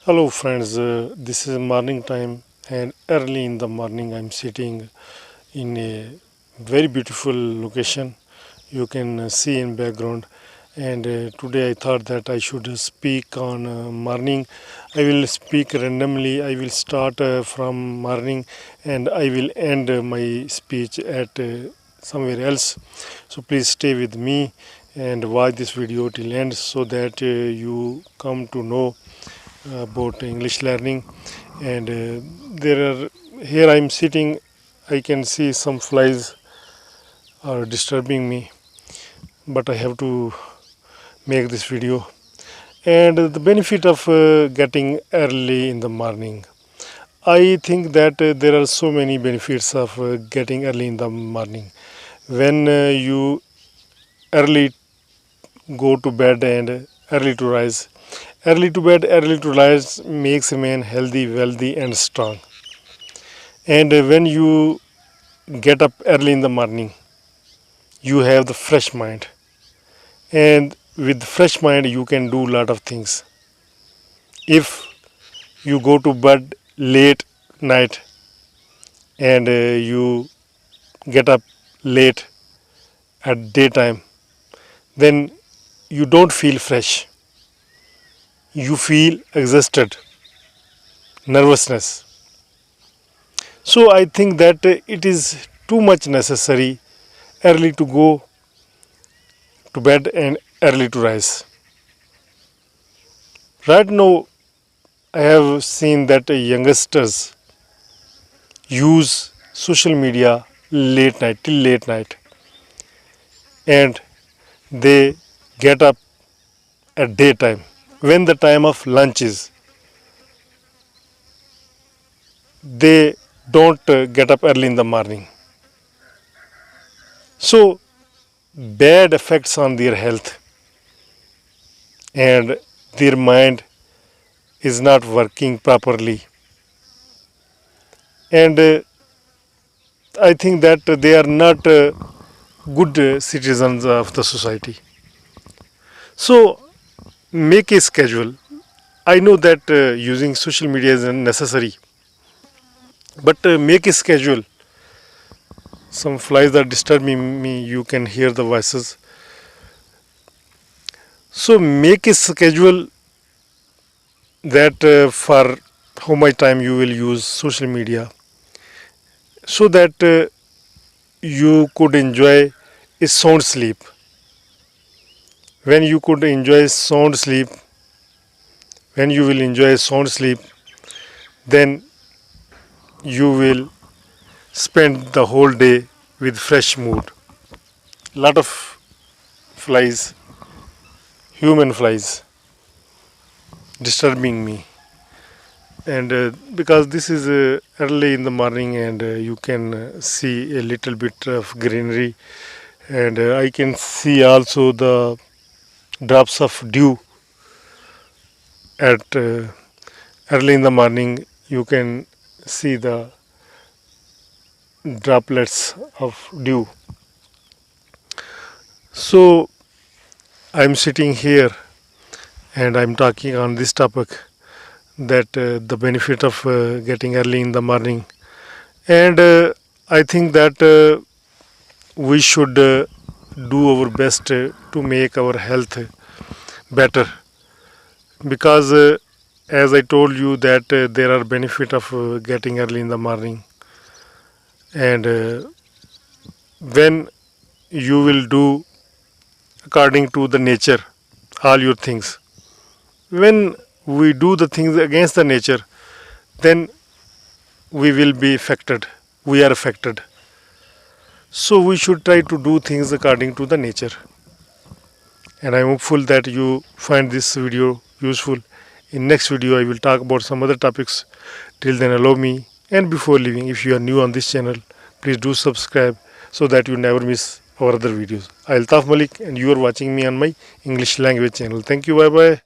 Hello friends, this is morning time and early in the morning I'm sitting in a very beautiful location you can see in background, and today I thought that I should speak on morning. I will speak randomly. I will start from morning and I will end my speech at somewhere else. So please stay with me and watch this video till end so that you come to know about English learning. And there are here I'm sitting. I can see some flies are disturbing me, but I have to make this video. And the benefit of getting early in the morning. I think that there are so many benefits of getting early in the morning. When you early go to bed and early to rise, early to bed, early to rise makes a man healthy, wealthy, and strong. And when you get up early in the morning, you have the fresh mind, and with fresh mind you can do a lot of things. If you go to bed late night and you get up late at daytime, then you don't feel fresh, you feel exhausted, nervousness. So I think that it is too much necessary early to go to bed and early to rise. Right now I have seen that youngsters use social media late night till late night, and they get up at daytime when the time of lunch is. They don't get up early in the morning, so bad effects on their health, and their mind is not working properly. And I think that they are not good citizens of the society. So make a schedule. I know that using social media is necessary, but make a schedule. Some flies are disturbing me. You can hear the voices. So make a schedule that for how much time you will use social media, so that you could enjoy a sound sleep. When you could enjoy sound sleep, when you will enjoy sound sleep, then you will spend the whole day with fresh mood. Lot of flies, human flies, disturbing me, and because this is early in the morning and you can see a little bit of greenery, and I can see also the drops of dew at early in the morning. You can see the droplets of dew. So I'm sitting here and I'm talking on this topic, that the benefit of getting early in the morning. And I think that we should do our best to make our health better, because as I told you that there are benefit of getting early in the morning. And when you will do according to the nature all your things, when we do the things against the nature, then we will be affected, we are affected. So we should try to do things according to the nature. And I'm hopeful that you find this video useful. In next video I will talk about some other topics. Till then, allow me, and before leaving, if you are new on this channel, please do subscribe so that you never miss our other videos. Altaf Malik, and you are watching me on my English language channel. Thank you. Bye bye.